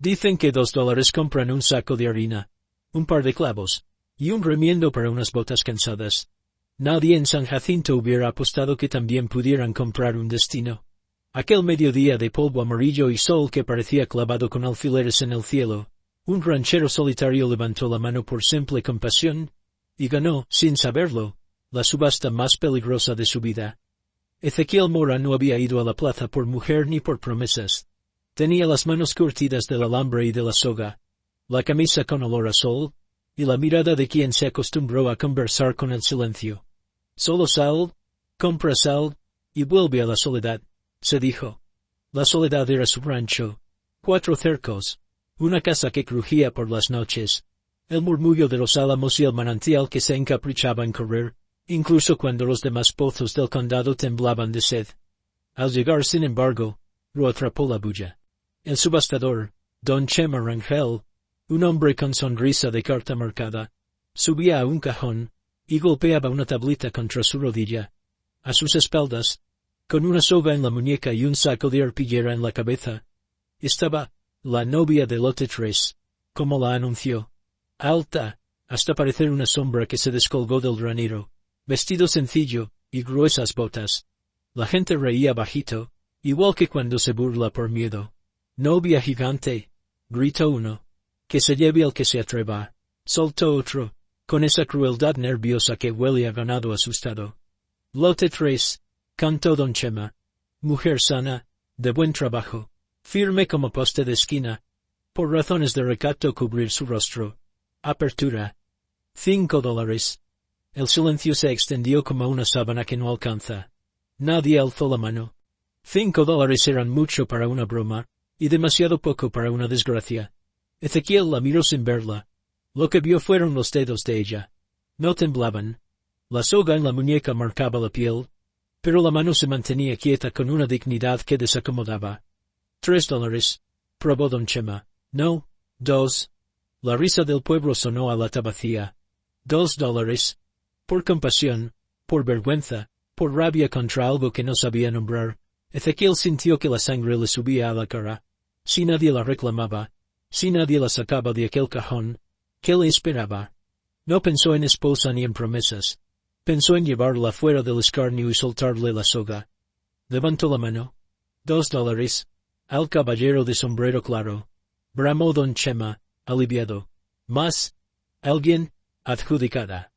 Dicen que $2 compran un saco de harina, un par de clavos, y un remiendo para unas botas cansadas. Nadie en San Jacinto hubiera apostado que también pudieran comprar un destino. Aquel mediodía de polvo amarillo y sol que parecía clavado con alfileres en el cielo, un ranchero solitario levantó la mano por simple compasión, y ganó, sin saberlo, la subasta más peligrosa de su vida. Ezequiel Mora no había ido a la plaza por mujer ni por promesas. Tenía las manos curtidas del alambre y de la soga, la camisa con olor a sol, y la mirada de quien se acostumbró a conversar con el silencio. Solo sal, compra sal, y vuelve a la soledad, se dijo. La soledad era su rancho. 4 cercos, una casa que crujía por las noches, el murmullo de los álamos y el manantial que se encaprichaba en correr, incluso cuando los demás pozos del condado temblaban de sed. Al llegar, sin embargo, lo atrapó la bulla. El subastador, don Chema Rangel, un hombre con sonrisa de carta marcada, subía a un cajón, y golpeaba una tablita contra su rodilla. A sus espaldas, con una soga en la muñeca y un saco de arpillera en la cabeza, estaba la novia de lote 3, como la anunció. Alta, hasta parecer una sombra que se descolgó del granero, vestido sencillo, y gruesas botas. La gente reía bajito, igual que cuando se burla por miedo. Novia gigante, gritó uno. Que se lleve el que se atreva, soltó otro, con esa crueldad nerviosa que huele a ganado asustado. Lote 3, cantó don Chema. Mujer sana, de buen trabajo, firme como poste de esquina, por razones de recato cubrir su rostro. Apertura. $5. El silencio se extendió como una sábana que no alcanza. Nadie alzó la mano. $5 eran mucho para una broma, y demasiado poco para una desgracia. Ezequiel la miró sin verla. Lo que vio fueron los dedos de ella. No temblaban. La soga en la muñeca marcaba la piel, pero la mano se mantenía quieta con una dignidad que desacomodaba. $3, probó don Chema. No, 2. La risa del pueblo sonó a lata vacía. $2. Por compasión, por vergüenza, por rabia contra algo que no sabía nombrar, Ezequiel sintió que la sangre le subía a la cara. Si nadie la reclamaba, si nadie la sacaba de aquel cajón, ¿qué le esperaba? No pensó en esposa ni en promesas. Pensó en llevarla fuera del escarnio y soltarle la soga. Levantó la mano. $2. Al caballero de sombrero claro. Bramó don Chema, aliviado. Más. Alguien. Adjudicada.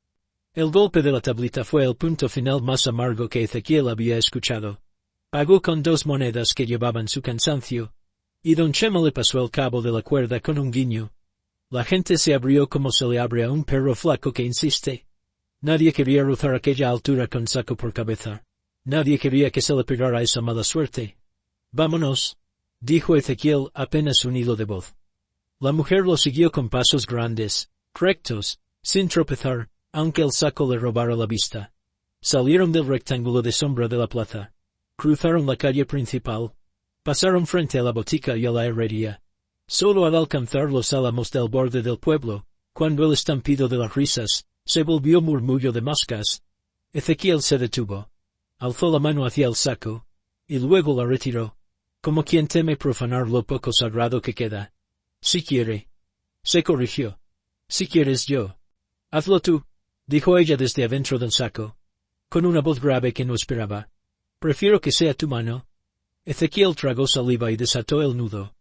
El golpe de la tablita fue el punto final más amargo que Ezequiel había escuchado. Pagó con 2 monedas que llevaban su cansancio, y don Chema le pasó el cabo de la cuerda con un guiño. La gente se abrió como se le abre a un perro flaco que insiste. Nadie quería rozar aquella altura con saco por cabeza. Nadie quería que se le pegara esa mala suerte. Vámonos, dijo Ezequiel apenas un hilo de voz. La mujer lo siguió con pasos grandes, rectos, sin tropezar, aunque el saco le robara la vista. Salieron del rectángulo de sombra de la plaza. Cruzaron la calle principal. Pasaron frente a la botica y a la herrería. Solo al alcanzar los álamos del borde del pueblo, cuando el estampido de las risas se volvió murmullo de moscas, Ezequiel se detuvo. Alzó la mano hacia el saco, y luego la retiró, como quien teme profanar lo poco sagrado que queda. Si quiere. Se corrigió. Si quieres yo. Hazlo tú, dijo ella desde adentro del saco, con una voz grave que no esperaba. Prefiero que sea tu mano. Ezequiel tragó saliva y desató el nudo.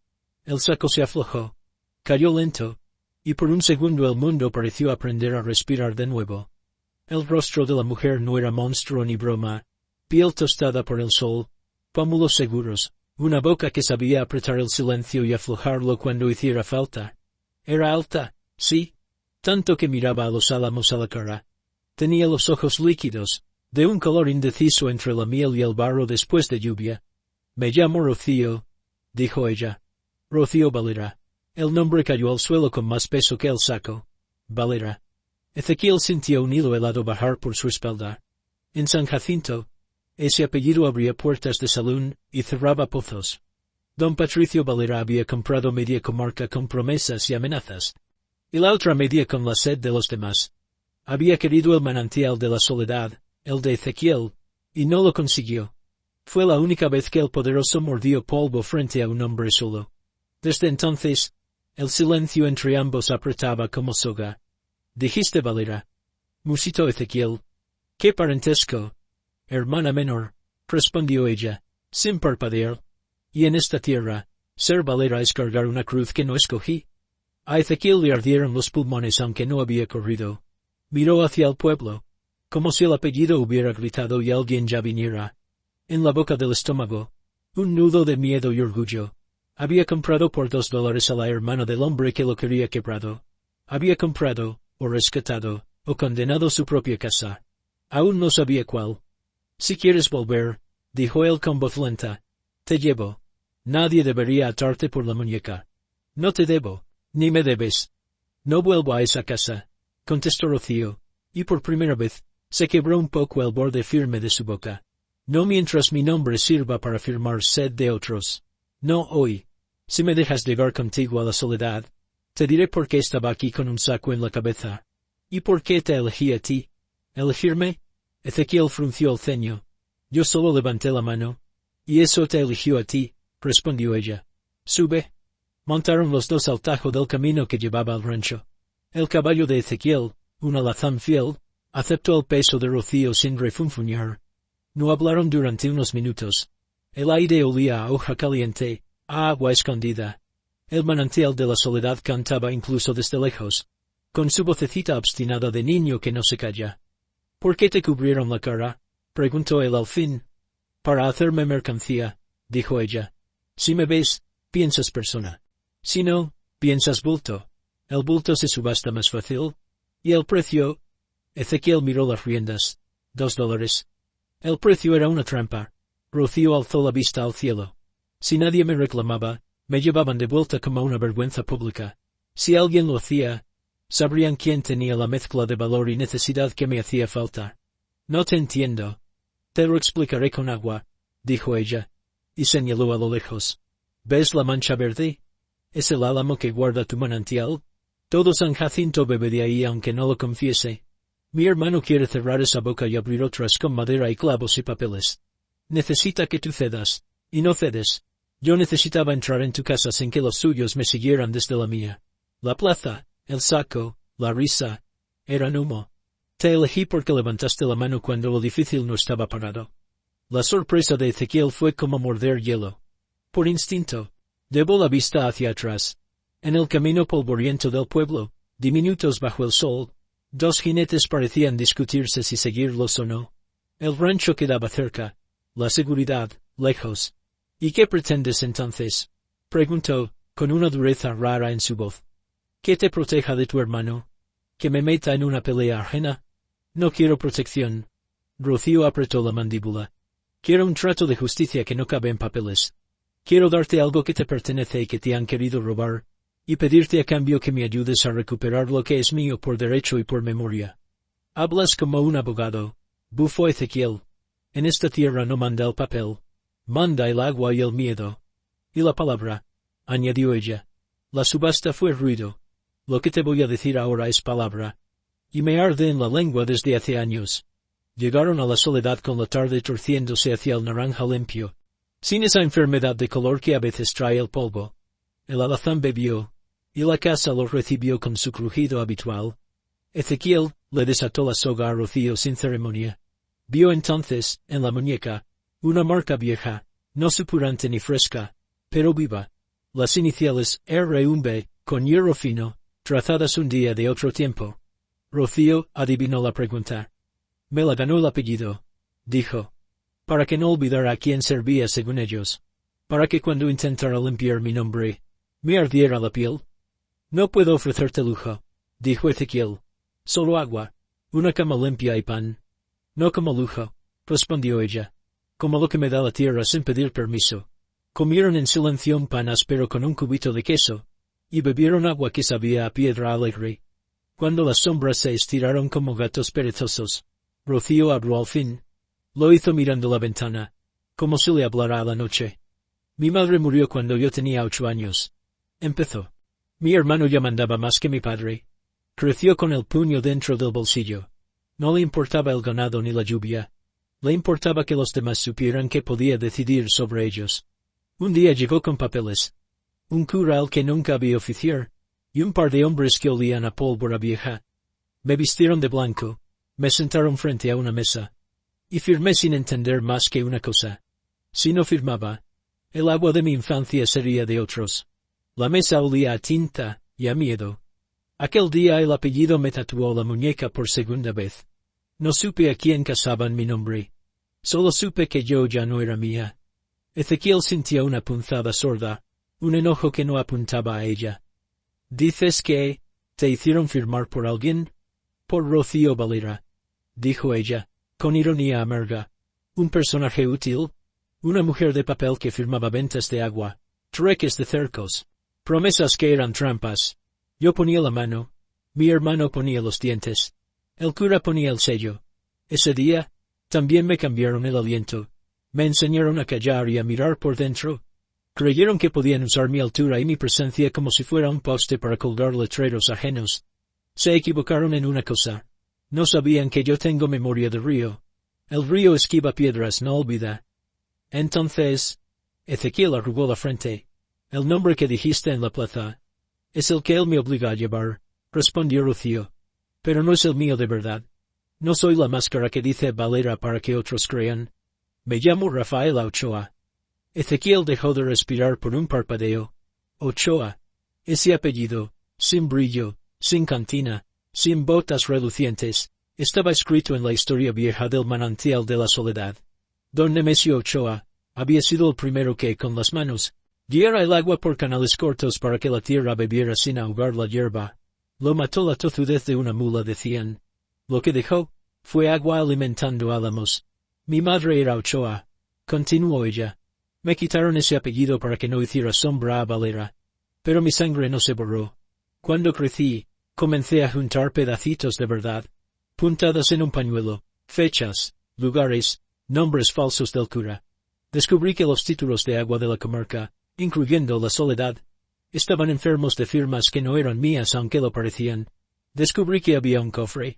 El saco se aflojó, cayó lento, y por un segundo el mundo pareció aprender a respirar de nuevo. El rostro de la mujer no era monstruo ni broma, piel tostada por el sol, pómulos seguros, una boca que sabía apretar el silencio y aflojarlo cuando hiciera falta. Era alta, sí, tanto que miraba a los álamos a la cara. Tenía los ojos líquidos, de un color indeciso entre la miel y el barro después de lluvia. Me llamo Rocío, dijo ella. Rocío Valera. El nombre cayó al suelo con más peso que el saco. Valera. Ezequiel sintió un hilo helado bajar por su espalda. En San Jacinto, ese apellido abría puertas de salón y cerraba pozos. Don Patricio Valera había comprado media comarca con promesas y amenazas, y la otra media con la sed de los demás. Había querido el manantial de la soledad, el de Ezequiel, y no lo consiguió. Fue la única vez que el poderoso mordió polvo frente a un hombre solo. Desde entonces, El silencio entre ambos apretaba como soga. ¿Dijiste Valera? Musitó Ezequiel. ¿Qué parentesco? Hermana menor, respondió ella, sin parpadear. Y en esta tierra, ser Valera es cargar una cruz que no escogí. A Ezequiel le ardieron los pulmones aunque no había corrido. Miró hacia el pueblo, como si el apellido hubiera gritado y alguien ya viniera. En la boca del estómago, un nudo de miedo y orgullo. Había comprado por $2 a la hermana del hombre que lo quería quebrado. Había comprado, o rescatado, o condenado su propia casa. Aún no sabía cuál. Si quieres volver, dijo él con voz lenta, te llevo. Nadie debería atarte por la muñeca. No te debo, ni me debes. No vuelvo a esa casa, contestó Rocío, y por primera vez, se quebró un poco el borde firme de su boca. No mientras mi nombre sirva para firmar sed de otros. No hoy. Si me dejas llegar contigo a la soledad, te diré por qué estaba aquí con un saco en la cabeza. ¿Y por qué te elegí a ti? ¿Elegirme? Ezequiel frunció el ceño. Yo solo levanté la mano. Y eso te eligió a ti, respondió ella. Sube. Montaron los dos al tajo del camino que llevaba al rancho. El caballo de Ezequiel, un alazán fiel, aceptó el peso de Rocío sin refunfuñar. No hablaron durante unos minutos. El aire olía a hoja caliente, a agua escondida. El manantial de la soledad cantaba incluso desde lejos, con su vocecita obstinada de niño que no se calla. ¿Por qué te cubrieron la cara? Preguntó él al fin. Para hacerme mercancía, dijo ella. Si me ves, piensas persona. Si no, piensas bulto. El bulto se subasta más fácil. ¿Y el precio? Ezequiel miró las riendas. $2. El precio era una trampa. Rocío alzó la vista al cielo. Si nadie me reclamaba, me llevaban de vuelta como una vergüenza pública. Si alguien lo hacía, sabrían quién tenía la mezcla de valor y necesidad que me hacía falta. No te entiendo. Te lo explicaré con agua, dijo ella, y señaló a lo lejos. ¿Ves la mancha verde? ¿Es el álamo que guarda tu manantial? Todo San Jacinto bebe de ahí aunque no lo confiese. Mi hermano quiere cerrar esa boca y abrir otras con madera y clavos y papeles. Necesita que tú cedas, y no cedes. Yo necesitaba entrar en tu casa sin que los suyos me siguieran desde la mía. La plaza, el saco, la risa, eran humo. Te elegí porque levantaste la mano cuando lo difícil no estaba parado. La sorpresa de Ezequiel fue como morder hielo. Por instinto, llevó la vista hacia atrás. En el camino polvoriento del pueblo, diminutos bajo el sol, dos jinetes parecían discutirse si seguirlos o no. El rancho quedaba cerca, la seguridad, lejos. ¿Y qué pretendes entonces? Preguntó, con una dureza rara en su voz. ¿Que te proteja de tu hermano? ¿Que me meta en una pelea ajena? No quiero protección. Rocío apretó la mandíbula. Quiero un trato de justicia que no cabe en papeles. Quiero darte algo que te pertenece y que te han querido robar, y pedirte a cambio que me ayudes a recuperar lo que es mío por derecho y por memoria. Hablas como un abogado, bufó Ezequiel. En esta tierra no manda el papel. Manda el agua y el miedo. Y la palabra, añadió ella. La subasta fue ruido. Lo que te voy a decir ahora es palabra. Y me arde en la lengua desde hace años. Llegaron a la soledad con la tarde torciéndose hacia el naranja limpio, sin esa enfermedad de color que a veces trae el polvo. El alazán bebió, y la casa lo recibió con su crujido habitual. Ezequiel le desató la soga a Rocío sin ceremonia. Vio entonces, en la muñeca, una marca vieja, no supurante ni fresca, pero viva. Las iniciales R.B. con hierro fino, trazadas un día de otro tiempo. Rocío adivinó la pregunta. Me la ganó el apellido, dijo. Para que no olvidara a quién servía según ellos. Para que cuando intentara limpiar mi nombre, me ardiera la piel. No puedo ofrecerte lujo, dijo Ezequiel. Solo agua, una cama limpia y pan. No como lujo, respondió ella. Como lo que me da la tierra sin pedir permiso. Comieron en silencio un pan áspero con un cubito de queso, y bebieron agua que sabía a piedra alegre. Cuando las sombras se estiraron como gatos perezosos, Rocío habló al fin. Lo hizo mirando la ventana, como si le hablara a la noche. Mi madre murió cuando yo tenía 8 años. Empezó. Mi hermano ya mandaba más que mi padre. Creció con el puño dentro del bolsillo. No le importaba el ganado ni la lluvia. Le importaba que los demás supieran que podía decidir sobre ellos. Un día llegó con papeles. un cura al que nunca había oficiar, y un par de hombres que olían a pólvora vieja. Me vistieron de blanco, me sentaron frente a una mesa, y firmé sin entender más que una cosa. Si no firmaba, el agua de mi infancia sería de otros. La mesa olía a tinta y a miedo. Aquel día el apellido me tatuó la muñeca por segunda vez. No supe a quién casaban mi nombre. Solo supe que yo ya no era mía. Ezequiel sintió una punzada sorda, un enojo que no apuntaba a ella. «¿Dices que te hicieron firmar por alguien?» «Por Rocío Valera», dijo ella, con ironía amarga. «¿Un personaje útil? Una mujer de papel que firmaba ventas de agua, trueques de cercos, promesas que eran trampas. Yo ponía la mano, mi hermano ponía los dientes, el cura ponía el sello. Ese día, también me cambiaron el aliento, me enseñaron a callar y a mirar por dentro. Creyeron que podían usar mi altura y mi presencia como si fuera un poste para colgar letreros ajenos. Se equivocaron en una cosa. No sabían que yo tengo memoria de río. El río esquiva piedras, no olvida. Entonces, Ezequiel arrugó la frente. «El nombre que dijiste en la plaza es el que él me obliga a llevar», respondió Rocío. «Pero no es el mío de verdad. No soy la máscara que dice Valera para que otros crean. Me llamo Rafaela Ochoa». Ezequiel dejó de respirar por un parpadeo. Ochoa. Ese apellido, sin brillo, sin cantina, sin botas relucientes, estaba escrito en la historia vieja del manantial de la soledad. Don Nemesio Ochoa había sido el primero que, con las manos, guiara el agua por canales cortos para que la tierra bebiera sin ahogar la hierba. Lo mató la tozudez de una mula, decían. Lo que dejó fue agua alimentando álamos. Mi madre era Ochoa, continuó ella. Me quitaron ese apellido para que no hiciera sombra a Valera. Pero mi sangre no se borró. Cuando crecí, comencé a juntar pedacitos de verdad, puntadas en un pañuelo, fechas, lugares, nombres falsos del cura. Descubrí que los títulos de agua de la comarca, incluyendo la Soledad, estaban enfermos de firmas que no eran mías aunque lo parecían. Descubrí que había un cofre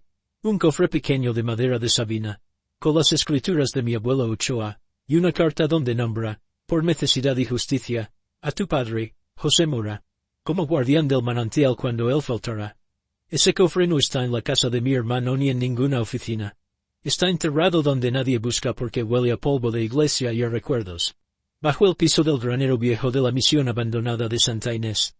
pequeño de madera de Sabina, con las escrituras de mi abuelo Ochoa, y una carta donde nombra, por necesidad y justicia, a tu padre, José Mora, como guardián del manantial cuando él faltara. Ese cofre no está en la casa de mi hermano ni en ninguna oficina. Está enterrado donde nadie busca porque huele a polvo de iglesia y a recuerdos. Bajo el piso del granero viejo de la misión abandonada de Santa Inés.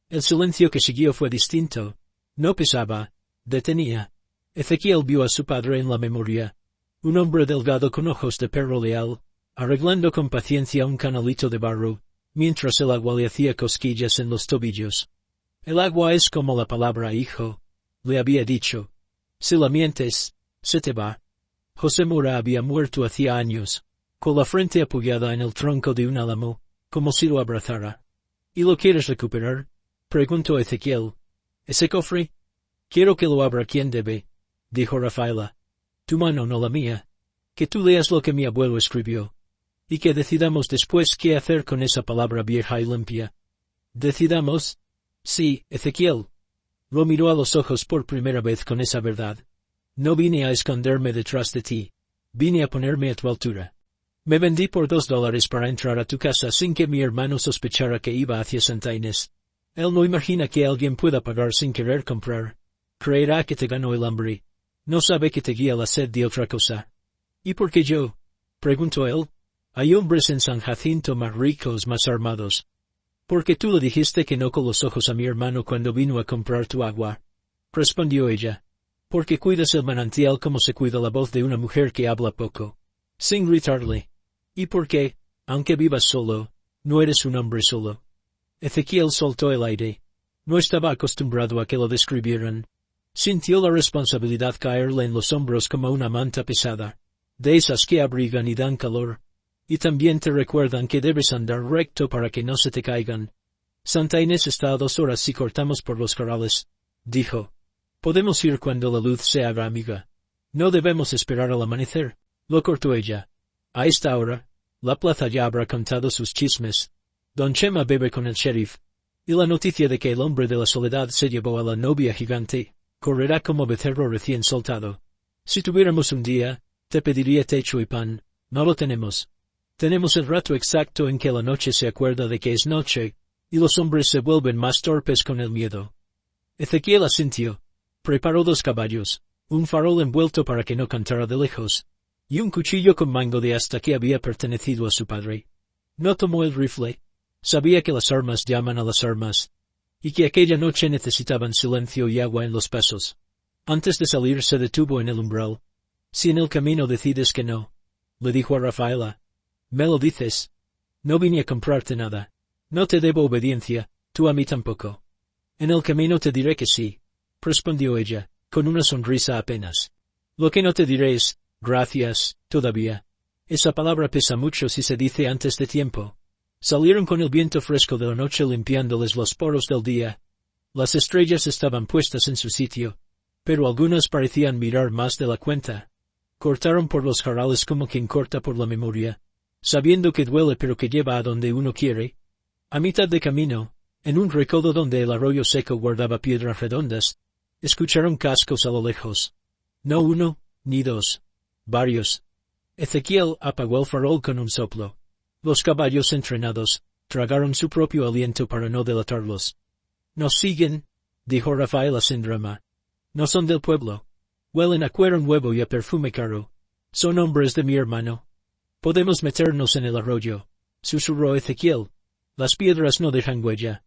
El silencio que siguió fue distinto. No pesaba, detenía. Ezequiel vio a su padre en la memoria. Un hombre delgado con ojos de perro leal, arreglando con paciencia un canalito de barro, mientras el agua le hacía cosquillas en los tobillos. El agua es como la palabra hijo, le había dicho. Si la mientes, se te va. José Mora había muerto hacía años, con la frente apoyada en el tronco de un álamo, como si lo abrazara. ¿Y lo quieres recuperar?, preguntó Ezequiel. ¿Ese cofre? Quiero que lo abra quien debe, dijo Rafaela. Tu mano, no la mía. Que tú leas lo que mi abuelo escribió. Y que decidamos después qué hacer con esa palabra vieja y limpia. ¿Decidamos? Sí, Ezequiel. Lo miró a los ojos por primera vez con esa verdad. No vine a esconderme detrás de ti. Vine a ponerme a tu altura. Me vendí por $2 para entrar a tu casa sin que mi hermano sospechara que iba hacia Santa Inés. Él no imagina que alguien pueda pagar sin querer comprar. Creerá que te ganó el hambre. No sabe que te guía la sed de otra cosa. ¿Y por qué yo?, preguntó él. Hay hombres en San Jacinto más ricos, más armados. Porque tú le dijiste que no con los ojos a mi hermano cuando vino a comprar tu agua, respondió ella. Porque cuidas el manantial como se cuida la voz de una mujer que habla poco, sin gritarle. Y porque, aunque vivas solo, no eres un hombre solo. Ezequiel soltó el aire. No estaba acostumbrado a que lo describieran. Sintió la responsabilidad caerle en los hombros como una manta pesada, de esas que abrigan y dan calor. Y también te recuerdan que debes andar recto para que no se te caigan. Santa Inés está a 2 horas si cortamos por los corrales, dijo. Podemos ir cuando la luz se haga amiga. No debemos esperar al amanecer, lo cortó ella. A esta hora, la plaza ya habrá contado sus chismes. Don Chema bebe con el sheriff. Y la noticia de que el hombre de la Soledad se llevó a la novia gigante, correrá como becerro recién soltado. Si tuviéramos un día, te pediría techo y pan. No lo tenemos. Tenemos el rato exacto en que la noche se acuerda de que es noche, y los hombres se vuelven más torpes con el miedo. Ezequiel asintió. Preparó 2 caballos, un farol envuelto para que no cantara de lejos, y un cuchillo con mango de asta que había pertenecido a su padre. No tomó el rifle. Sabía que las armas llaman a las armas, y que aquella noche necesitaban silencio y agua en los pasos. Antes de salir se detuvo en el umbral. Si en el camino decides que no, le dijo a Rafaela, me lo dices. No vine a comprarte nada. No te debo obediencia, tú a mí tampoco. En el camino te diré que sí, respondió ella, con una sonrisa apenas. Lo que no te diré es, gracias, todavía. Esa palabra pesa mucho si se dice antes de tiempo. Salieron con el viento fresco de la noche limpiándoles los poros del día. Las estrellas estaban puestas en su sitio, pero algunas parecían mirar más de la cuenta. Cortaron por los jarales como quien corta por la memoria, sabiendo que duele pero que lleva a donde uno quiere. A mitad de camino, en un recodo donde el arroyo seco guardaba piedras redondas, escucharon cascos a lo lejos. No uno, ni 2. Varios. Ezequiel apagó el farol con un soplo. Los caballos entrenados tragaron su propio aliento para no delatarlos. Nos siguen, dijo Rafaela sin drama. No son del pueblo. Huelen a cuero nuevo y a perfume caro. Son hombres de mi hermano. Podemos meternos en el arroyo, susurró Ezequiel. Las piedras no dejan huella.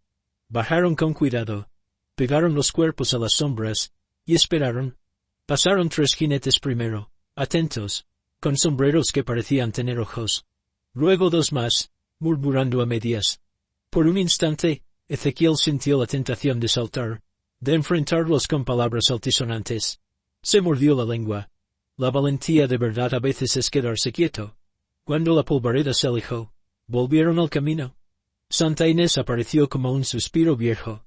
Bajaron con cuidado. Pegaron los cuerpos a las sombras, y esperaron. Pasaron 3 jinetes primero, atentos, con sombreros que parecían tener ojos. Luego 2 más, murmurando a medias. Por un instante, Ezequiel sintió la tentación de saltar, de enfrentarlos con palabras altisonantes. Se mordió la lengua. La valentía de verdad a veces es quedarse quieto. Cuando la polvareda se alejó, volvieron al camino. Santa Inés apareció como un suspiro viejo.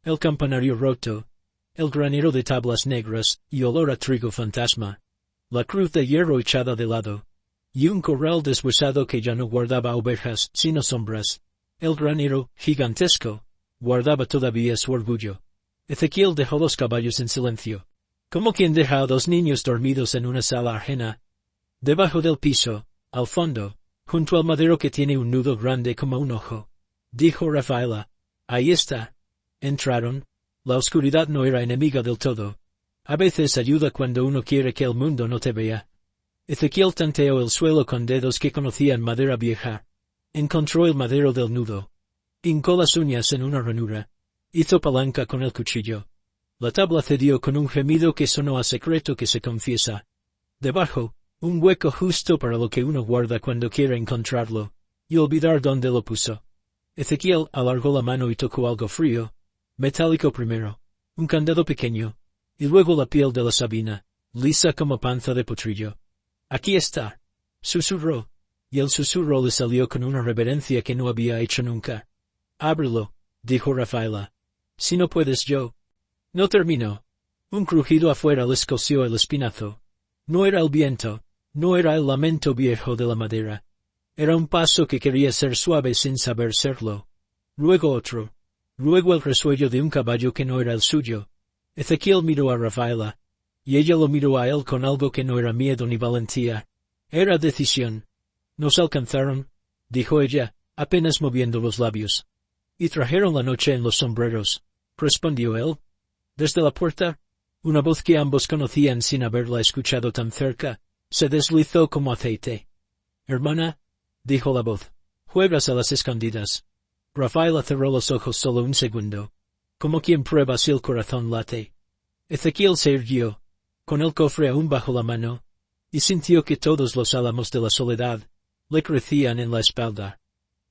El campanario roto, el granero de tablas negras y olor a trigo fantasma, la cruz de hierro echada de lado, y un corral deshuesado que ya no guardaba ovejas sino sombras. El granero, gigantesco, guardaba todavía su orgullo. Ezequiel dejó los caballos en silencio, como quien deja a 2 niños dormidos en una sala ajena. Debajo del piso, al fondo, junto al madero que tiene un nudo grande como un ojo, dijo Rafaela, ahí está. Entraron. La oscuridad no era enemiga del todo. A veces ayuda cuando uno quiere que el mundo no te vea. Ezequiel tanteó el suelo con dedos que conocían madera vieja. Encontró el madero del nudo. Hincó las uñas en una ranura. Hizo palanca con el cuchillo. La tabla cedió con un gemido que sonó a secreto que se confiesa. Debajo, un hueco justo para lo que uno guarda cuando quiere encontrarlo, y olvidar dónde lo puso. Ezequiel alargó la mano y tocó algo frío. Metálico primero, un candado pequeño, y luego la piel de la sabina, lisa como panza de potrillo. Aquí está, susurró, y el susurro le salió con una reverencia que no había hecho nunca. Ábrelo, dijo Rafaela. Si no puedes yo. No terminó. Un crujido afuera le escoció el espinazo. No era el viento, no era el lamento viejo de la madera. Era un paso que quería ser suave sin saber serlo. Luego otro. Luego el resuello de un caballo que no era el suyo. Ezequiel miró a Rafaela, y ella lo miró a él con algo que no era miedo ni valentía. Era decisión. Nos alcanzaron, dijo ella, apenas moviendo los labios. Y trajeron la noche en los sombreros, respondió él. Desde la puerta, una voz que ambos conocían sin haberla escuchado tan cerca, se deslizó como aceite. Hermana, dijo la voz, juegas a las escondidas. Rafaela cerró los ojos solo un segundo, como quien prueba si el corazón late. Ezequiel se irguió, con el cofre aún bajo la mano, y sintió que todos los álamos de la soledad le crecían en la espalda.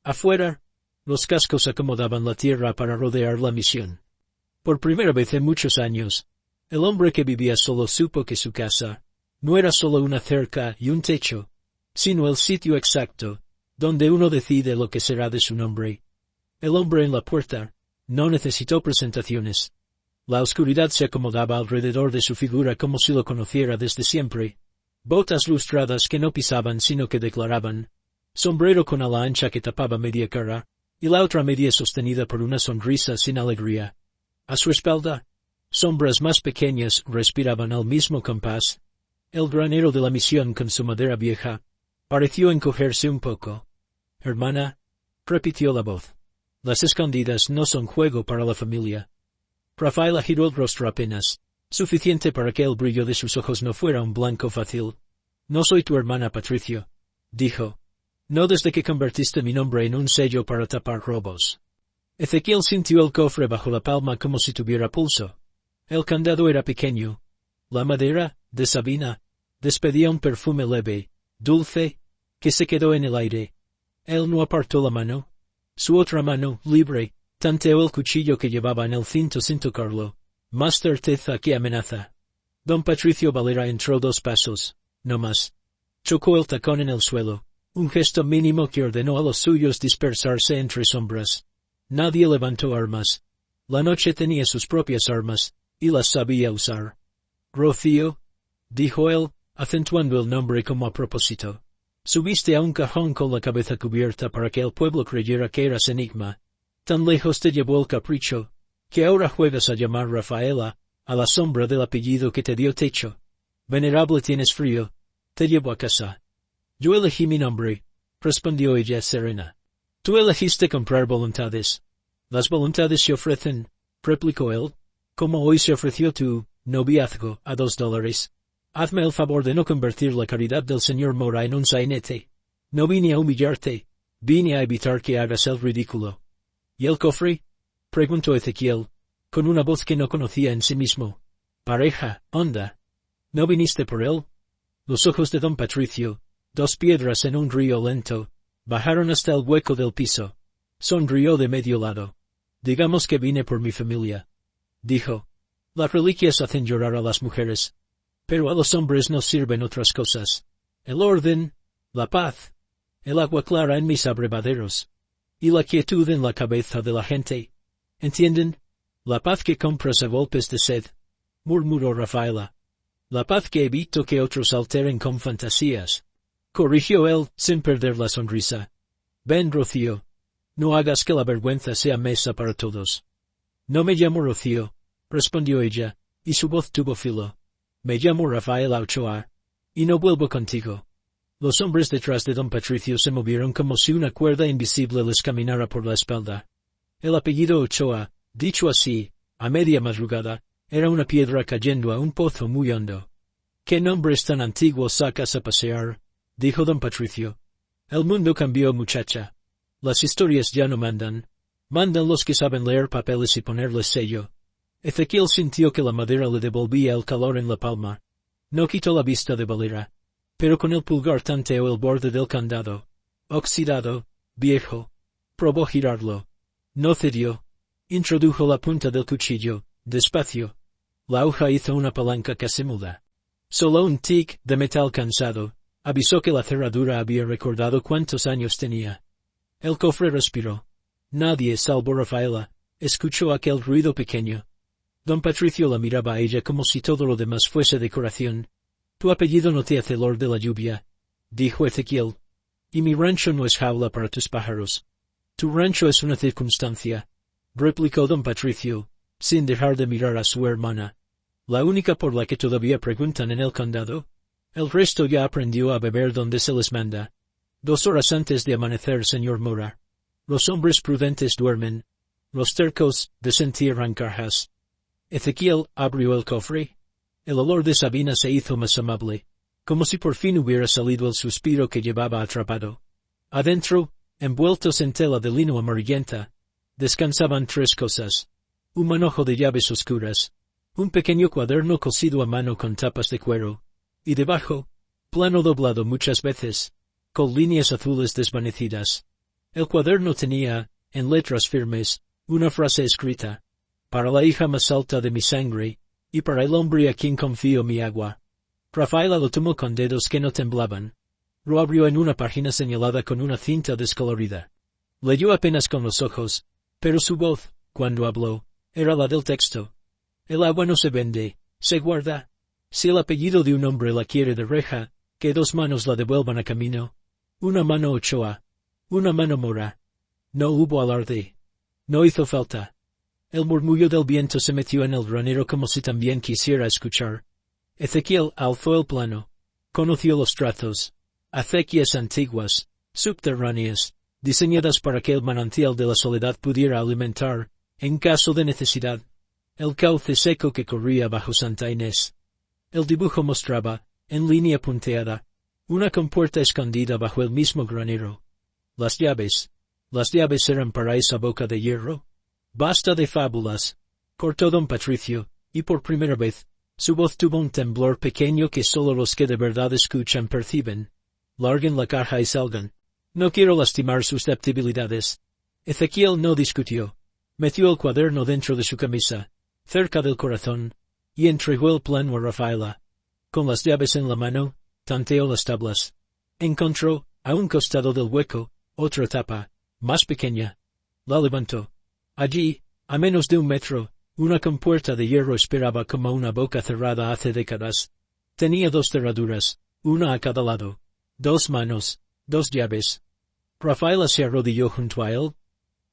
Afuera, los cascos acomodaban la tierra para rodear la misión. Por primera vez en muchos años, el hombre que vivía solo supo que su casa no era solo una cerca y un techo, sino el sitio exacto, donde uno decide lo que será de su nombre. El hombre en la puerta no necesitó presentaciones. La oscuridad se acomodaba alrededor de su figura como si lo conociera desde siempre. Botas lustradas que no pisaban sino que declaraban. Sombrero con ala ancha que tapaba media cara, y la otra media sostenida por una sonrisa sin alegría. A su espalda, sombras más pequeñas respiraban al mismo compás. El granero de la misión con su madera vieja pareció encogerse un poco. Hermana, repitió la voz. Las escondidas no son juego para la familia. Rafaela giró el rostro apenas, suficiente para que el brillo de sus ojos no fuera un blanco fácil. No soy tu hermana, Patricio, dijo. No desde que convertiste mi nombre en un sello para tapar robos. Ezequiel sintió el cofre bajo la palma como si tuviera pulso. El candado era pequeño. La madera, de Sabina, despedía un perfume leve, dulce, que se quedó en el aire. Él no apartó la mano. Su otra mano, libre, tanteó el cuchillo que llevaba en el cinto sin tocarlo. Más certeza que amenaza. Don Patricio Valera entró 2 pasos, no más. Chocó el tacón en el suelo, un gesto mínimo que ordenó a los suyos dispersarse entre sombras. Nadie levantó armas. La noche tenía sus propias armas, y las sabía usar. Rocío, dijo él, acentuando el nombre como a propósito. Subiste a un cajón con la cabeza cubierta para que el pueblo creyera que eras enigma. Tan lejos te llevó el capricho, que ahora juegas a llamar Rafaela, a la sombra del apellido que te dio techo. Venerable, tienes frío. Te llevo a casa. Yo elegí mi nombre, respondió ella serena. Tú elegiste comprar voluntades. Las voluntades se ofrecen, replicó él, como hoy se ofreció tu noviazgo a $2. Hazme el favor de no convertir la caridad del señor Mora en un sainete. No vine a humillarte, vine a evitar que hagas el ridículo. ¿Y el cofre? Preguntó Ezequiel, con una voz que no conocía en sí mismo. Pareja, onda. ¿No viniste por él? Los ojos de don Patricio, 2 piedras en un río lento, bajaron hasta el hueco del piso. Sonrió de medio lado. Digamos que vine por mi familia. Dijo. Las reliquias hacen llorar a las mujeres. Pero a los hombres nos sirven otras cosas. El orden, la paz, el agua clara en mis abrevaderos, y la quietud en la cabeza de la gente. ¿Entienden? La paz que compras a golpes de sed, murmuró Rafaela. La paz que evito que otros alteren con fantasías. Corrigió él, sin perder la sonrisa. Ven, Rocío. No hagas que la vergüenza sea mesa para todos. No me llamo Rocío, respondió ella, y su voz tuvo filo. Me llamo Rafaela Ochoa, y no vuelvo contigo. Los hombres detrás de don Patricio se movieron como si una cuerda invisible les caminara por la espalda. El apellido Ochoa, dicho así, a media madrugada, era una piedra cayendo a un pozo muy hondo. ¿Qué nombres tan antiguos sacas a pasear? Dijo don Patricio. El mundo cambió, muchacha. Las historias ya no mandan. Mandan los que saben leer papeles y ponerles sello. Ezequiel sintió que la madera le devolvía el calor en la palma. No quitó la vista de Valera, pero con el pulgar tanteó el borde del candado. Oxidado, viejo. Probó girarlo. No cedió. Introdujo la punta del cuchillo, despacio. La hoja hizo una palanca casi muda. Solo un tic de metal cansado avisó que la cerradura había recordado cuántos años tenía. El cofre respiró. Nadie, salvo Rafaela, escuchó aquel ruido pequeño. Don Patricio la miraba a ella como si todo lo demás fuese decoración. Tu apellido no te hace lord de la lluvia, dijo Ezequiel. Y mi rancho no es jaula para tus pájaros. Tu rancho es una circunstancia, replicó don Patricio, sin dejar de mirar a su hermana. La única por la que todavía preguntan en el condado. El resto ya aprendió a beber donde se les manda. 2 horas antes de amanecer, señor Mora. Los hombres prudentes duermen. Los tercos desentierran cajas. Ezequiel abrió el cofre. El olor de Sabina se hizo más amable, como si por fin hubiera salido el suspiro que llevaba atrapado. Adentro, envueltos en tela de lino amarillenta, descansaban 3 cosas. Un manojo de llaves oscuras, un pequeño cuaderno cosido a mano con tapas de cuero, y debajo, plano doblado muchas veces, con líneas azules desvanecidas. El cuaderno tenía, en letras firmes, una frase escrita. Para la hija más alta de mi sangre, y para el hombre a quien confío mi agua. Rafaela lo tomó con dedos que no temblaban. Lo abrió en una página señalada con una cinta descolorida. Leyó apenas con los ojos, pero su voz, cuando habló, era la del texto. El agua no se vende, se guarda. Si el apellido de un hombre la quiere de reja, que 2 manos la devuelvan a camino. Una mano Ochoa, una mano Mora. No hubo alarde. No hizo falta. El murmullo del viento se metió en el granero como si también quisiera escuchar. Ezequiel alzó el plano. Conoció los trazos. Acequias antiguas, subterráneas, diseñadas para que el manantial de la soledad pudiera alimentar, en caso de necesidad, el cauce seco que corría bajo Santa Inés. El dibujo mostraba, en línea punteada, una compuerta escondida bajo el mismo granero. Las llaves eran para esa boca de hierro. Basta de fábulas, cortó don Patricio, y por primera vez, su voz tuvo un temblor pequeño que solo los que de verdad escuchan perciben. Larguen la caja y salgan. No quiero lastimar susceptibilidades. Ezequiel no discutió. Metió el cuaderno dentro de su camisa, cerca del corazón, y entregó el plano a Rafaela. Con las llaves en la mano, tanteó las tablas. Encontró, a un costado del hueco, otra tapa, más pequeña. La levantó. Allí, a menos de 1 metro, una compuerta de hierro esperaba como una boca cerrada hace décadas. Tenía 2 cerraduras, una a cada lado. 2 manos, 2 llaves. Rafaela se arrodilló junto a él.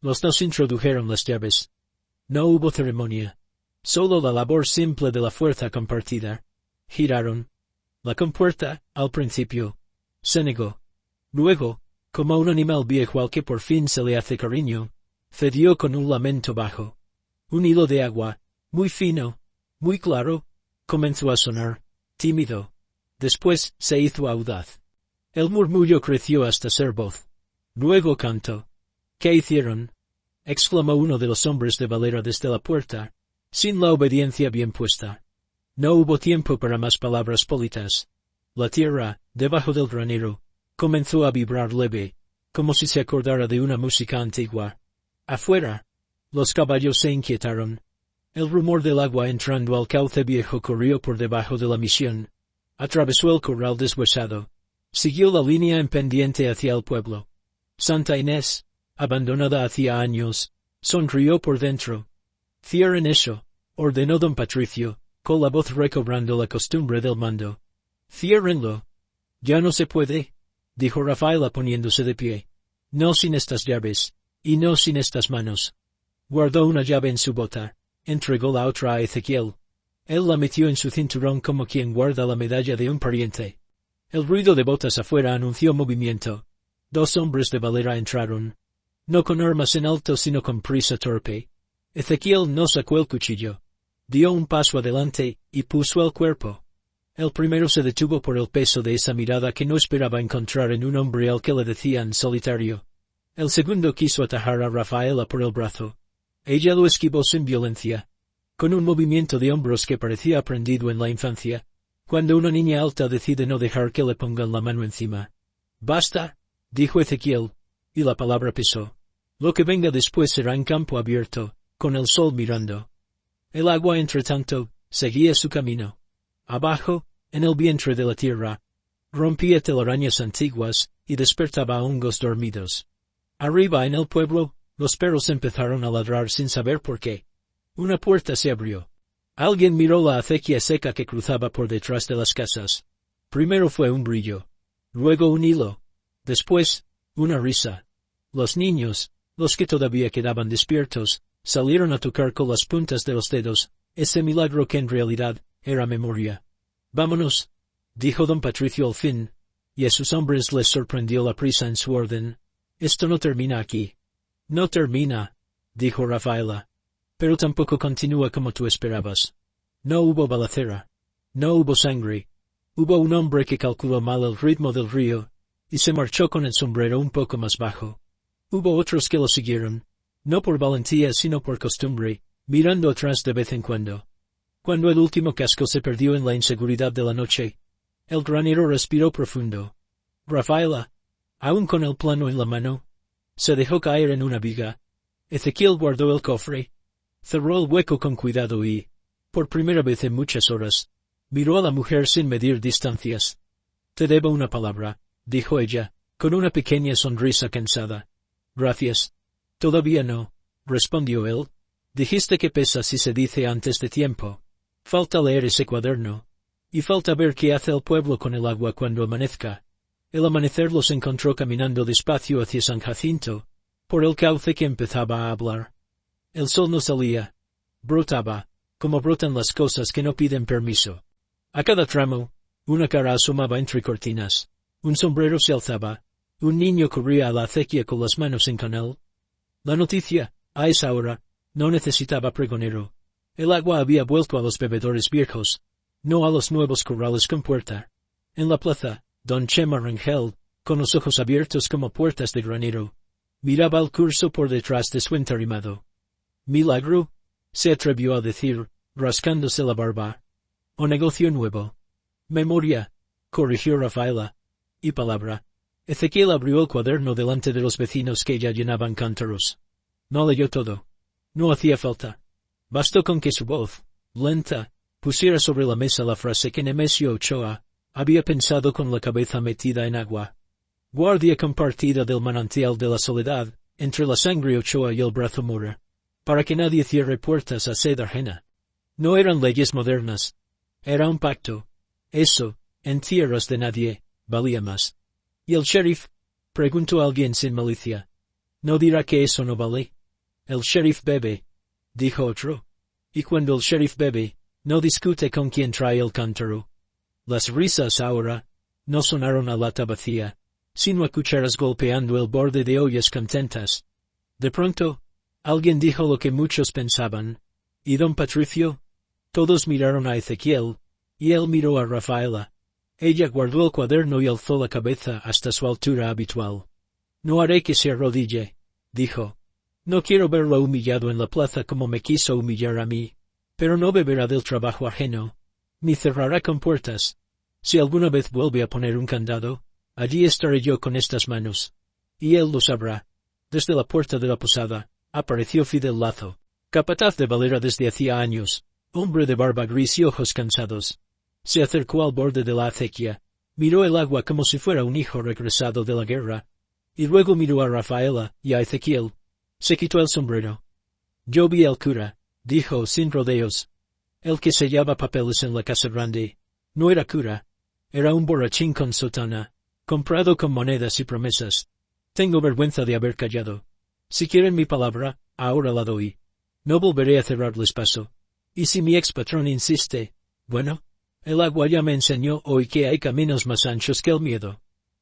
Los dos introdujeron las llaves. No hubo ceremonia. Solo la labor simple de la fuerza compartida. Giraron. La compuerta, al principio, se negó. Luego, como un animal viejo al que por fin se le hace cariño, cedió con un lamento bajo. Un hilo de agua, muy fino, muy claro, comenzó a sonar, tímido. Después se hizo audaz. El murmullo creció hasta ser voz. Luego cantó. ¿Qué hicieron? Exclamó uno de los hombres de Valera desde la puerta, sin la obediencia bien puesta. No hubo tiempo para más palabras politas. La tierra, debajo del granero, comenzó a vibrar leve, como si se acordara de una música antigua. Afuera, los caballos se inquietaron. El rumor del agua entrando al cauce viejo corrió por debajo de la misión. Atravesó el corral deshuesado. Siguió la línea en pendiente hacia el pueblo. Santa Inés, abandonada hacía años, sonrió por dentro. Cierren eso, ordenó don Patricio, con la voz recobrando la costumbre del mando. Ciérrenlo. Ya no se puede, dijo Rafaela poniéndose de pie. No sin estas llaves, y no sin estas manos. Guardó una llave en su bota, entregó la otra a Ezequiel. Él la metió en su cinturón como quien guarda la medalla de un pariente. El ruido de botas afuera anunció movimiento. 2 hombres de Valera entraron. No con armas en alto sino con prisa torpe. Ezequiel no sacó el cuchillo. Dio un paso adelante, y puso el cuerpo. El primero se detuvo por el peso de esa mirada que no esperaba encontrar en un hombre al que le decían solitario. El segundo quiso atajar a Rafaela por el brazo. Ella lo esquivó sin violencia. Con un movimiento de hombros que parecía aprendido en la infancia, cuando una niña alta decide no dejar que le pongan la mano encima. Basta, dijo Ezequiel, y la palabra pesó. Lo que venga después será en campo abierto, con el sol mirando. El agua, entre tanto, seguía su camino. Abajo, en el vientre de la tierra, rompía telarañas antiguas y despertaba hongos dormidos. Arriba en el pueblo, los perros empezaron a ladrar sin saber por qué. Una puerta se abrió. Alguien miró la acequia seca que cruzaba por detrás de las casas. Primero fue un brillo. Luego un hilo. Después, una risa. Los niños, los que todavía quedaban despiertos, salieron a tocar con las puntas de los dedos, ese milagro que en realidad era memoria. Vámonos, dijo don Patricio al fin, y a sus hombres les sorprendió la prisa en su orden. Esto no termina aquí. No termina, dijo Rafaela. Pero tampoco continúa como tú esperabas. No hubo balacera. No hubo sangre. Hubo un hombre que calculó mal el ritmo del río, y se marchó con el sombrero un poco más bajo. Hubo otros que lo siguieron, no por valentía sino por costumbre, mirando atrás de vez en cuando. Cuando el último casco se perdió en la inseguridad de la noche, el granero respiró profundo. Rafaela, aún con el plano en la mano, se dejó caer en una viga. Ezequiel guardó el cofre, cerró el hueco con cuidado y, por primera vez en muchas horas, miró a la mujer sin medir distancias. Te debo una palabra, dijo ella, con una pequeña sonrisa cansada. Gracias. Todavía no, respondió él. Dijiste que pesa si se dice antes de tiempo. Falta leer ese cuaderno. Y falta ver qué hace el pueblo con el agua cuando amanezca. El amanecer los encontró caminando despacio hacia San Jacinto, por el cauce que empezaba a hablar. El sol no salía. Brotaba, como brotan las cosas que no piden permiso. A cada tramo, una cara asomaba entre cortinas. Un sombrero se alzaba. Un niño corría a la acequia con las manos en canal. La noticia, a esa hora, no necesitaba pregonero. El agua había vuelto a los bebedores viejos, no a los nuevos corrales con puerta. En la plaza, don Chema Rangel, con los ojos abiertos como puertas de granero, miraba el curso por detrás de su entarimado. «¿Milagro?», se atrevió a decir, rascándose la barba. «¿O negocio nuevo?». «Memoria», corrigió Rafaela. «Y palabra». Ezequiel abrió el cuaderno delante de los vecinos que ya llenaban cántaros. No leyó todo. No hacía falta. Bastó con que su voz, lenta, pusiera sobre la mesa la frase que Nemesio Ochoa había pensado con la cabeza metida en agua. Guardia compartida del manantial de la soledad, entre la sangre Ochoa y el brazo Mora, para que nadie cierre puertas a sed ajena. No eran leyes modernas. Era un pacto. Eso, en tierras de nadie, valía más. ¿Y el sheriff?, preguntó alguien sin malicia. ¿No dirá que eso no vale? El sheriff bebe, dijo otro. Y cuando el sheriff bebe, no discute con quien trae el cántaro. Las risas ahora no sonaron a lata vacía, sino a cucharas golpeando el borde de ollas contentas. De pronto, alguien dijo lo que muchos pensaban. ¿Y don Patricio? Todos miraron a Ezequiel, y él miró a Rafaela. Ella guardó el cuaderno y alzó la cabeza hasta su altura habitual. «No haré que se arrodille», dijo. «No quiero verlo humillado en la plaza como me quiso humillar a mí. Pero no beberá del trabajo ajeno, ni cerrará con puertas. Si alguna vez vuelve a poner un candado, allí estaré yo con estas manos. Y él lo sabrá». Desde la puerta de la posada, apareció Fidel Lazo, capataz de Valera desde hacía años, hombre de barba gris y ojos cansados. Se acercó al borde de la acequia, miró el agua como si fuera un hijo regresado de la guerra, y luego miró a Rafaela y a Ezequiel. Se quitó el sombrero. «Yo vi al cura», dijo sin rodeos. «El que sellaba papeles en la casa grande. No era cura. Era un borrachín con sotana, comprado con monedas y promesas. Tengo vergüenza de haber callado. Si quieren mi palabra, ahora la doy. No volveré a cerrarles paso. Y si mi ex patrón insiste, bueno, el agua ya me enseñó hoy que hay caminos más anchos que el miedo».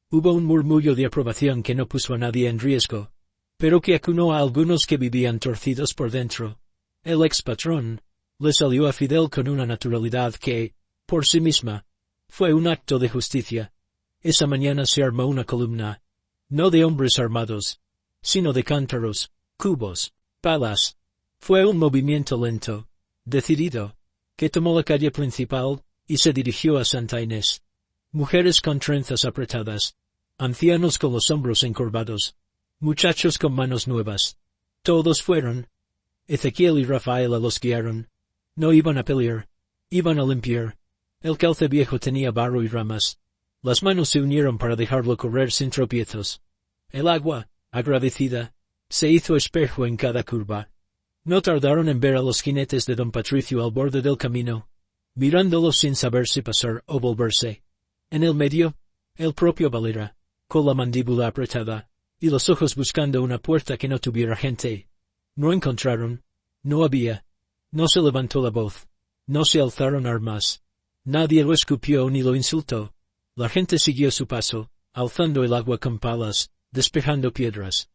Hubo un murmullo de aprobación que no puso a nadie en riesgo, pero que acunó a algunos que vivían torcidos por dentro. El ex patrón le salió a Fidel con una naturalidad que, por sí misma, fue un acto de justicia. Esa mañana se armó una columna, no de hombres armados, sino de cántaros, cubos, palas. Fue un movimiento lento, decidido, que tomó la calle principal y se dirigió a Santa Inés. Mujeres con trenzas apretadas, ancianos con los hombros encorvados, muchachos con manos nuevas. Todos fueron. Ezequiel y Rafaela los guiaron. No iban a pelear, iban a limpiar. El cauce viejo tenía barro y ramas. Las manos se unieron para dejarlo correr sin tropiezos. El agua, agradecida, se hizo espejo en cada curva. No tardaron en ver a los jinetes de don Patricio al borde del camino, mirándolos sin saber si pasar o volverse. En el medio, el propio Valera, con la mandíbula apretada, y los ojos buscando una puerta que no tuviera gente. No encontraron. No había. No se levantó la voz. No se alzaron armas. Nadie lo escupió ni lo insultó. La gente siguió su paso, alzando el agua con palas, despejando piedras.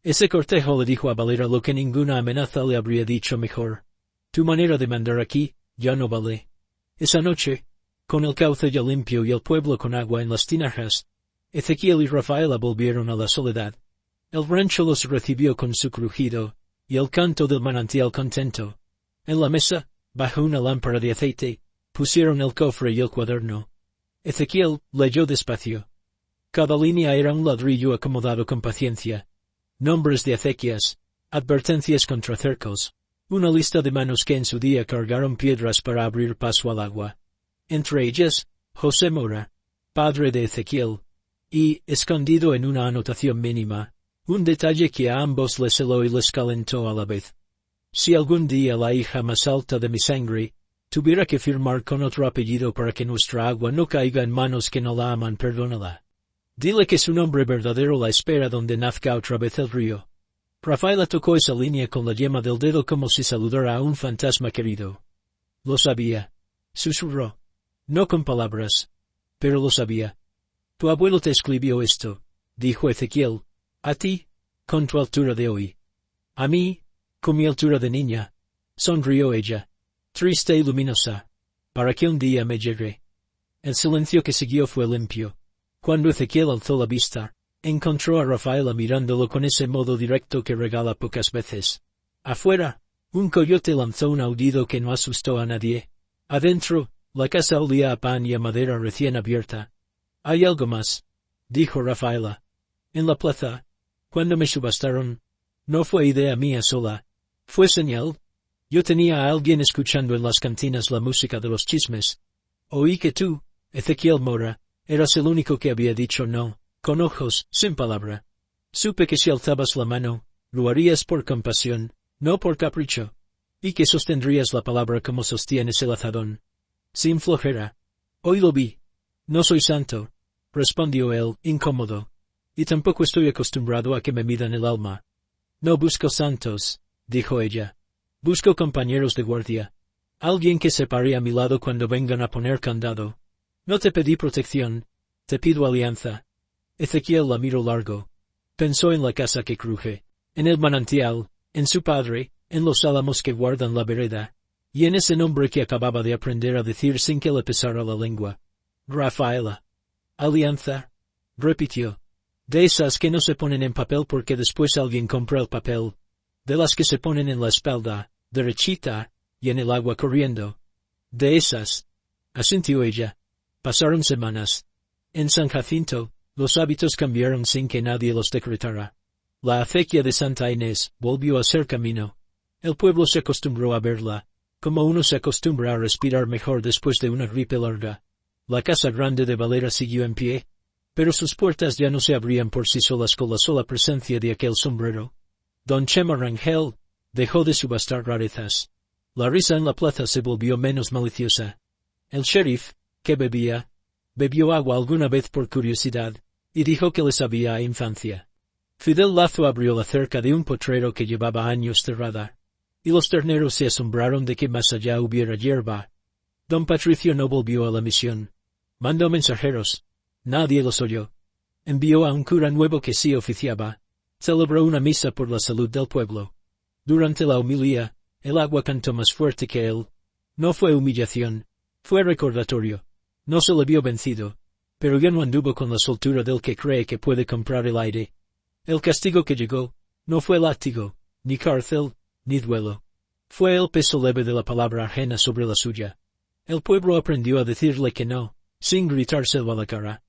Ese cortejo le dijo a Valera lo que ninguna amenaza le habría dicho mejor. Tu manera de mandar aquí ya no vale. Esa noche, con el cauce ya limpio y el pueblo con agua en las tinajas, Ezequiel y Rafaela volvieron a la soledad. El rancho los recibió con su crujido, y el canto del manantial contento. En la mesa, bajo una lámpara de aceite, pusieron el cofre y el cuaderno. Ezequiel leyó despacio. Cada línea era un ladrillo acomodado con paciencia. Nombres de acequias, advertencias contra cercos, una lista de manos que en su día cargaron piedras para abrir paso al agua. Entre ellas, José Mora, padre de Ezequiel, y, escondido en una anotación mínima, un detalle que a ambos les heló y les calentó a la vez. Si algún día la hija más alta de mi sangre tuviera que firmar con otro apellido para que nuestra agua no caiga en manos que no la aman, perdónala. Dile que su nombre verdadero la espera donde nazca otra vez el río. Rafaela tocó esa línea con la yema del dedo como si saludara a un fantasma querido. Lo sabía. Susurró. No con palabras. Pero lo sabía. Tu abuelo te escribió esto. dijo Ezequiel. A ti, con tu altura de hoy. A mí, con mi altura de niña. Sonrió ella, triste y luminosa, para que un día me llegue. El silencio que siguió fue limpio. Cuando Ezequiel alzó la vista, encontró a Rafaela mirándolo con ese modo directo que regala pocas veces. Afuera, un coyote lanzó un aullido que no asustó a nadie. Adentro, la casa olía a pan y a madera recién abierta. «Hay algo más», dijo Rafaela. «En la plaza, cuando me subastaron, no fue idea mía sola. Fue señal. Yo tenía a alguien escuchando en las cantinas la música de los chismes. Oí que tú, Ezequiel Mora, eras el único que había dicho no, con ojos, sin palabra. Supe que si alzabas la mano, lo harías por compasión, no por capricho, y que sostendrías la palabra como sostienes el azadón. Sin flojera. Hoy lo vi. No soy santo, respondió él, incómodo. Y tampoco estoy acostumbrado a que me midan el alma. No busco santos, dijo ella. Busco compañeros de guardia. Alguien que se pare a mi lado cuando vengan a poner candado. No te pedí protección, te pido alianza. Ezequiel la miró largo. Pensó en la casa que cruje, en el manantial, en su padre, en los álamos que guardan la vereda, y en ese nombre que acababa de aprender a decir sin que le pesara la lengua. Rafaela. Alianza, repitió. De esas que no se ponen en papel porque después alguien compra el papel. De las que se ponen en la espalda, derechita, y en el agua corriendo. De esas. Asintió ella. Pasaron semanas. En San Jacinto, los hábitos cambiaron sin que nadie los decretara. La acequia de Santa Inés volvió a ser camino. El pueblo se acostumbró a verla, como uno se acostumbra a respirar mejor después de una gripe larga. La casa grande de Valera siguió en pie, pero sus puertas ya no se abrían por sí solas con la sola presencia de aquel sombrero. Don Chema Rangel dejó de subastar rarezas. La risa en la plaza se volvió menos maliciosa. El sheriff, que bebió agua alguna vez por curiosidad, y dijo que le sabía a infancia. Fidel Lazo abrió la cerca de un potrero que llevaba años cerrada, y los terneros se asombraron de que más allá hubiera hierba. Don Patricio no volvió a la misión. Mandó mensajeros. Nadie los oyó. Envió a un cura nuevo que sí oficiaba. Celebró una misa por la salud del pueblo. Durante la homilía, el agua cantó más fuerte que él. No fue humillación, fue recordatorio. No se le vio vencido, pero ya no anduvo con la soltura del que cree que puede comprar el aire. El castigo que llegó, no fue látigo, ni cárcel, ni duelo. Fue el peso leve de la palabra ajena sobre la suya. El pueblo aprendió a decirle que no, sin gritárselo a la cara.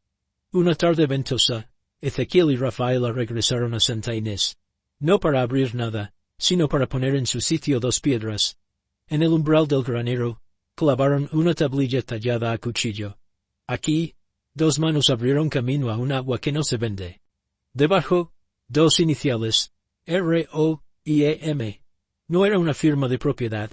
Una tarde ventosa, Ezequiel y Rafaela regresaron a Santa Inés. No para abrir nada, sino para poner en su sitio dos piedras. En el umbral del granero, clavaron una tablilla tallada a cuchillo. Aquí, dos manos abrieron camino a un agua que no se vende. Debajo, dos iniciales, R-O-I-E-M. No era una firma de propiedad.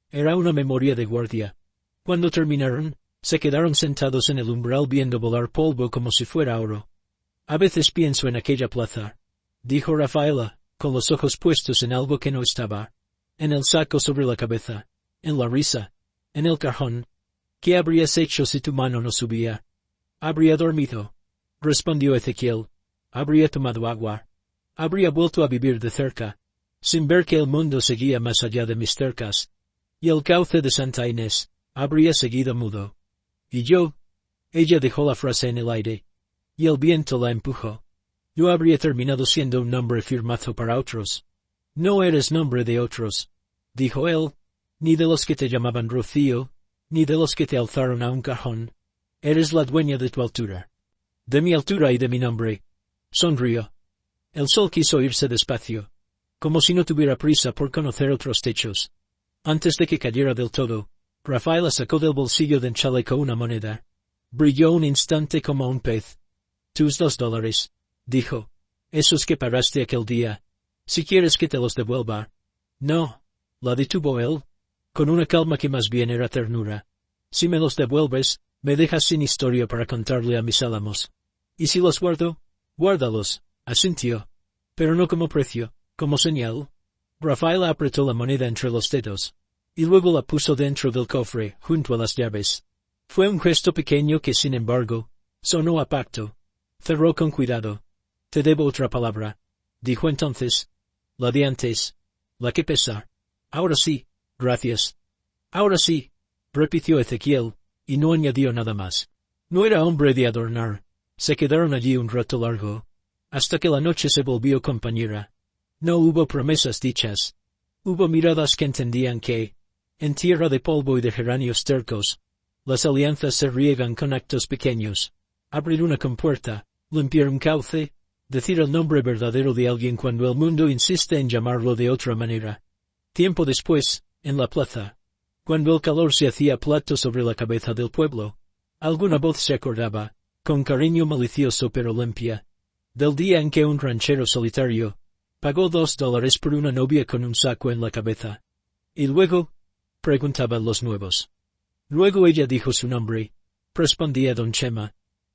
Era una memoria de guardia. Cuando terminaron, se quedaron sentados en el umbral viendo volar polvo como si fuera oro. A veces pienso en aquella plaza, dijo Rafaela, con los ojos puestos en algo que no estaba. En el saco sobre la cabeza, en la risa, en el cajón. ¿Qué habrías hecho si tu mano no subía? Habría dormido, respondió Ezequiel. Habría tomado agua. Habría vuelto a vivir de cerca, sin ver que el mundo seguía más allá de mis cercas. Y el cauce de Santa Inés habría seguido mudo. Y yo, ella dejó la frase en el aire, y el viento la empujó. Yo habría terminado siendo un nombre firmado para otros. No eres nombre de otros, dijo él, ni de los que te llamaban Rocío, ni de los que te alzaron a un cajón. Eres la dueña de tu altura. De mi altura y de mi nombre. Sonrió. El sol quiso irse despacio, como si no tuviera prisa por conocer otros techos. Antes de que cayera del todo, Rafaela sacó del bolsillo del chaleco una moneda. Brilló un instante como un pez. Tus $2, dijo. Esos que pagaste aquel día. Si quieres que te los devuelva. No, la detuvo él, con una calma que más bien era ternura. Si me los devuelves, me dejas sin historia para contarle a mis álamos. ¿Y si los guardo? Guárdalos, asintió. Pero no como precio, como señal. Rafaela apretó la moneda entre los dedos, y luego la puso dentro del cofre, junto a las llaves. Fue un gesto pequeño que, sin embargo, sonó a pacto. Cerró con cuidado. Te debo otra palabra, dijo entonces. La de antes. La que pesa. Ahora sí, gracias. Ahora sí, repitió Ezequiel, y no añadió nada más. No era hombre de adornar. Se quedaron allí un rato largo, hasta que la noche se volvió compañera. No hubo promesas dichas. Hubo miradas que entendían que, en tierra de polvo y de geranios tercos, las alianzas se riegan con actos pequeños. Abrir una compuerta, limpiar un cauce, decir el nombre verdadero de alguien cuando el mundo insiste en llamarlo de otra manera. Tiempo después, en la plaza, cuando el calor se hacía plato sobre la cabeza del pueblo, alguna voz se acordaba, con cariño malicioso pero limpia, del día en que un ranchero solitario pagó $2 por una novia con un saco en la cabeza. ¿Y luego? Preguntaban los nuevos. Luego ella dijo su nombre, respondía don Chema,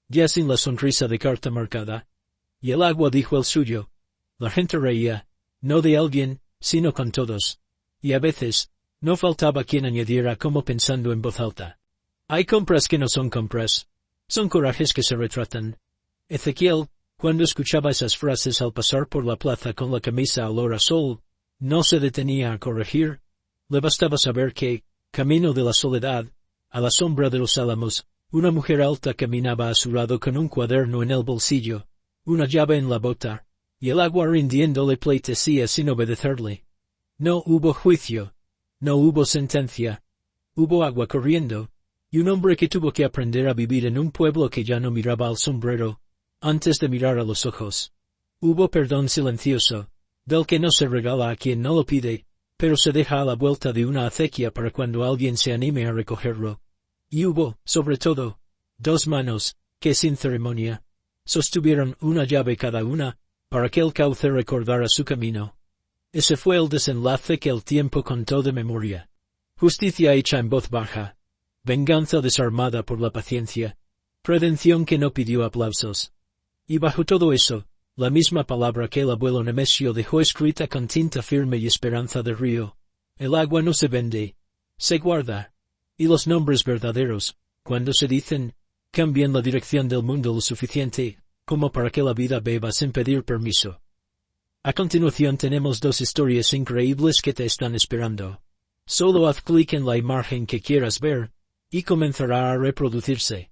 ya sin la sonrisa de carta marcada. Y el agua dijo el suyo. La gente reía, no de alguien, sino con todos. Y a veces, no faltaba quien añadiera como pensando en voz alta. Hay compras que no son compras. Son corajes que se retratan. Ezequiel, cuando escuchaba esas frases al pasar por la plaza con la camisa olor a sol, no se detenía a corregir. Le bastaba saber que, camino de la soledad, a la sombra de los álamos, una mujer alta caminaba a su lado con un cuaderno en el bolsillo, una llave en la bota, y el agua rindiéndole pleitesía sin obedecerle. No hubo juicio. No hubo sentencia. Hubo agua corriendo, y un hombre que tuvo que aprender a vivir en un pueblo que ya no miraba al sombrero, antes de mirar a los ojos. Hubo perdón silencioso, del que no se regala a quien no lo pide, pero se deja a la vuelta de una acequia para cuando alguien se anime a recogerlo. Y hubo, sobre todo, dos manos, que sin ceremonia, sostuvieron una llave cada una, para que el cauce recordara su camino. Ese fue el desenlace que el tiempo contó de memoria. Justicia hecha en voz baja. Venganza desarmada por la paciencia. Redención que no pidió aplausos. Y bajo todo eso, la misma palabra que el abuelo Nemesio dejó escrita con tinta firme y esperanza de río. El agua no se vende, se guarda. Y los nombres verdaderos, cuando se dicen, cambian la dirección del mundo lo suficiente, como para que la vida beba sin pedir permiso. A continuación tenemos dos historias increíbles que te están esperando. Solo haz clic en la imagen que quieras ver, y comenzará a reproducirse.